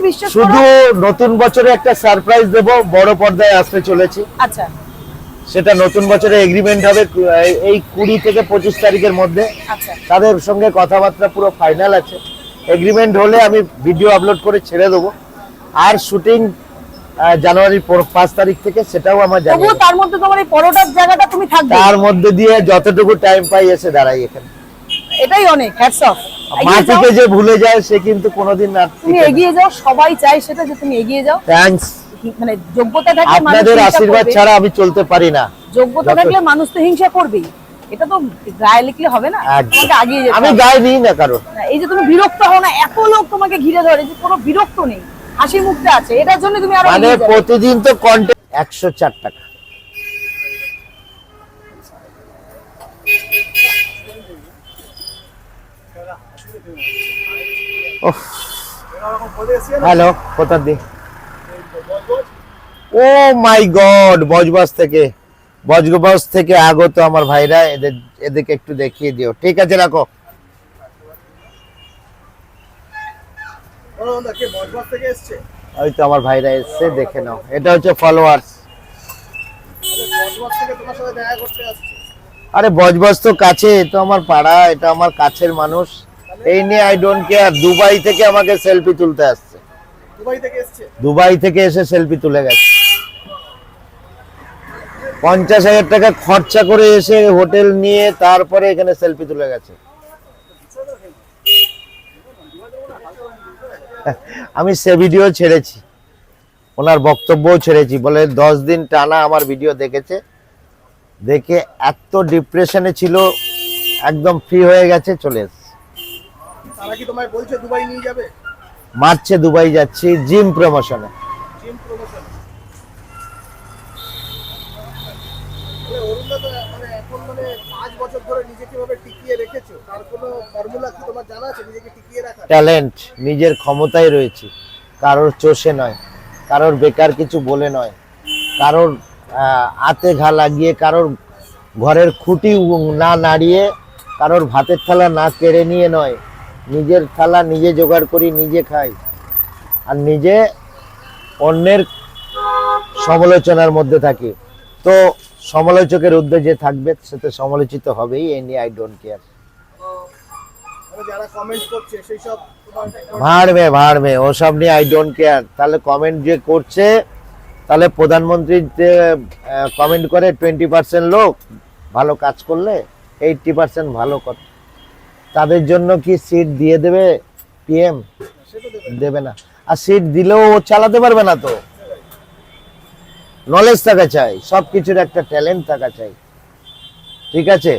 বিশ্বাস করো। শুধু নতুন বছরে একটা সারপ্রাইজ দেব, বড় পর্দায় আসতে চলেছি। আচ্ছা, সেটা নতুন বছরে এগ্রিমেন্ট হবে এই 20 থেকে 25 তারিখের মধ্যে। আচ্ছা, তাদের সঙ্গে কথাবার্তা পুরো ফাইনাল আছে। এগ্রিমেন্ট হলে আমি ভিডিও আপলোড করে ছেড়ে দেবো। আর শুটিং জানুয়ারির 5 তারিখ থেকে, সেটাও আমার জানি। তবুও তার মধ্যে তোমার এই পরোটার জায়গাটা তুমি থাকবে, তার মধ্যে দিয়ে যতটুকু টাইম পাই এসে দাঁড়াই এখানে। এটাই অনেক। Hats off. মাটিকে যে ভুলে যায় সে কিন্তু কোনোদিন না। তুমি এগিয়ে যাও, সবাই চাই সেটা, যে তুমি এগিয়ে যাও। থ্যাঙ্কস। মানে যোগ্যতা থাকলে মানুষ আপনাদের হিংসা আশীর্বাদ করবে। ছাড়া আমি চলতে পারি না। যোগ্যতা থাকলে মানুষ তো হিংসা করবেই, এটা তো গায়ে লিখলে হবে না। তোমাকে আগিয়ে যেতে আমি হবে। গায়ে নিই না কারণ। এই যে তুমি বিরক্ত হও না, এত লোক তোমাকে ঘিরে ধরে, যে কোনো বিরক্ত নেই, হাসি মুখতে আছে, এটার জন্য তুমি আরো মানে এগিয়ে যাবে। প্রতিদিন তো কন্টেন্ট 104 টাকা। হ্যালো, কোথা দিয়ে? ও মাই গড, বজবাস থেকে আগত আমার ভাইরা, এদেরকে একটু দেখিয়ে দিও। ঠিক আছে, রাখো। ওই তো আমার ভাইরা এসছে, দেখে নাও। এটা হচ্ছে ফলোয়ার্স। আরে বজবাস তো কাছে, তো আমার পাড়া, এটা আমার কাছের মানুষ। এই নিয়ে আই ডোন্ট কেয়ার। দুবাই থেকে আমাকে সেলফি তুলতে আসছে। দুবাই থেকে এসে সেলফি তুলে গেছে। 50,000 টাকা খরচা করে এসে হোটেল নিয়ে তারপরে এখানে সেলফি তুলে গেছে। আমি সে ভিডিও ছেড়েছি, ওনার বক্তব্যও ছেড়েছি। বলে 10 দিন টানা আমার ভিডিও দেখেছে, দেখে এত ডিপ্রেশনে ছিল, একদম ফ্রি হয়ে গেছে, চলে এসেছে। তারা কি তোমায় বলছে দুবাই নিয়ে যাবে? মার্চে দুবাই যাচ্ছি, জিম প্রমোশনে। অরুণদা তো মানে এখন 5 বছর ধরে নিজেকে কিভাবে টিকিয়ে রেখেছো, তার কোনো ফর্মুলা কি তোমার জানা আছে নিজেকে টিকিয়ে রাখার? ট্যালেন্ট, নিজের ক্ষমতায় রয়েছি। কারোর চোষে নয়, কারোর বেকার কিছু বলে নয়, কারোর আতে ঘা লাগিয়ে, কারোর ঘরের খুঁটি না নাড়িয়ে, কারোর ভাতের থালা না কেড়ে নিয়ে নয়। নিজের থালা নিজে জোগাড় করি, নিজে খাই, আর নিজে অন্যের সমালোচনার মধ্যে থাকি। তো সমালোচকের উদ্দেশ্যে যে থাকবে সে তো সমালোচিত হবেই, এই নিয়ে আই ডোন্ট কেয়ার। যারা কমেন্ট করছে সেই সব ভাড়মে ওসব নিয়ে আই ডোন্ট কেয়ার। তাহলে কমেন্ট যে করছে, তাহলে প্রধানমন্ত্রী যে কমেন্ট করে 20% লোক ভালো কাজ করলে 80% ভালো করে, তাদের জন্য কি সিট দিয়ে দেবে পিএম? দেবে না। আর সিট দিলেও ও চালাতে পারবে না। তো নলেজ থাকা চাই, সবকিছুর একটা ট্যালেন্ট থাকা চাই। ঠিক আছে,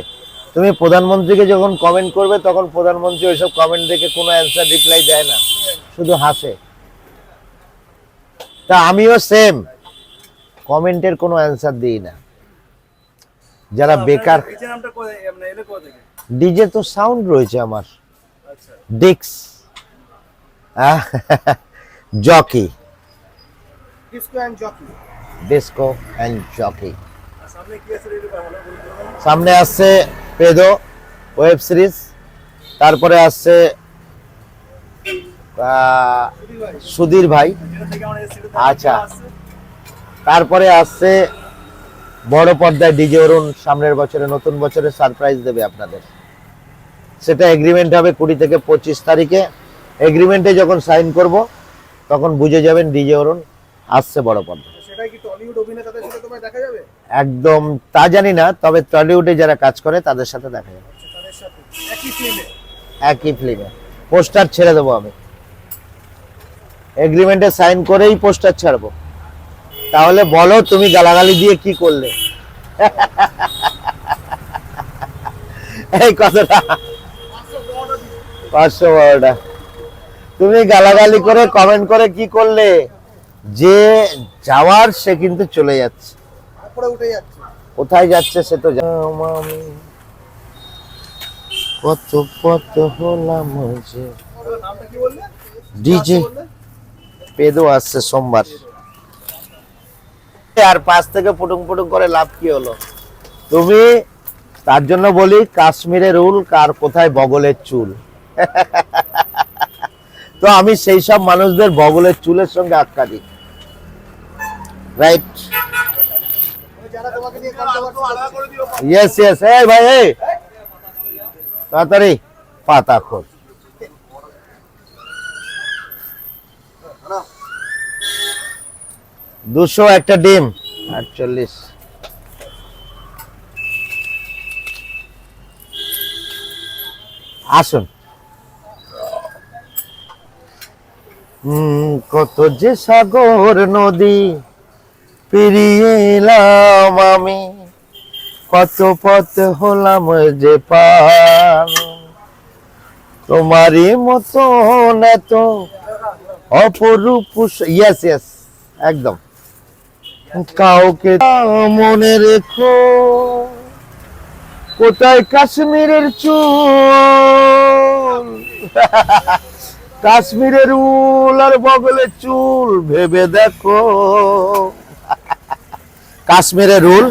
তুমি প্রধানমন্ত্রীকে যখন কমেন্ট করবে, তখন প্রধানমন্ত্রী ওইসব কমেন্ট দেখে কোনো অ্যান্সার রিপ্লাই দেয় না, শুধু হাসে। তা আমিও সেম, কমেন্টের কোনো অ্যান্সার দিই না। যারা বেকার, ডিজে তো সাউন্ড রয়েছে আমার, ডিক্স জকি, ডিস্কো অ্যান্ড জকি। সামনে আসছে পেদো ওয়েব সিরিজ, তারপরে আসছে সুধীর ভাই, আচ্ছা, তারপরে আসছে বড় পর্দায় ডিজে অরুণ। সামনের বছরে, নতুন বছরে সারপ্রাইজ দেবে আপনাদের। সেটা এগ্রিমেন্ট হবে 20 থেকে 25 তারিখে। এগ্রিমেন্টে যখন সাইন করব, তখন বুঝে যাবেন ডিজে অরুণ আসছে বড় পর্দা। সেটাই কি টলিউড অভিনেতাদের সাথে তোমায় দেখা যাবে? একদম তা জানি না, তবে টলিউডে যারা কাজ করে তাদের সাথে দেখা যাবে। তাদের সাথে একই ফিল্মে পোস্টার ছেড়ে দেবো আমি। এগ্রিমেন্টে সাইন করেই পোস্টার ছাড়বো। তাহলে বলো তুমি গালাগালি দিয়ে কি করলে? এই কথাটা 512টা তুমি গালাগালি করে কমেন্ট করে কি করলে? যে যাওয়ার সে কিন্তু চলে যাচ্ছে, কোথায় যাচ্ছে সে তো কত কত হলাম যে। ডিজে পেদো আসছে সোমবার। আর 5 থেকে পুটুং পুটুং করে লাভ কি হলো? তুমি তার জন্য বলি, কাশ্মীরের রুল, কার কোথায় বগলের চুল। তো আমি সেই সব মানুষদের বগলের চুলের সঙ্গে আটকা দিই, রাইট? যারা তোমাকে নিয়ে কন্ট্রোভার্সি ইয়েস ইয়েস, এই ভাই এই তাড়াতাড়ি পাতা খোল। 200 একটা ডিম 48। আসুন। কত যে সাগর নদী পেরিয়ে এলাম আমি, কত পথ হলাম যে পার, তোমারই মতন এত অপরূপ। ইয়েস ইয়েস, একদম। কাউকে মনে রেখো, কোথায় কাশ্মীরের চুল, কাশ্মীরের উল আর বগলের চুল ভেবে দেখো, কাশ্মীরের উল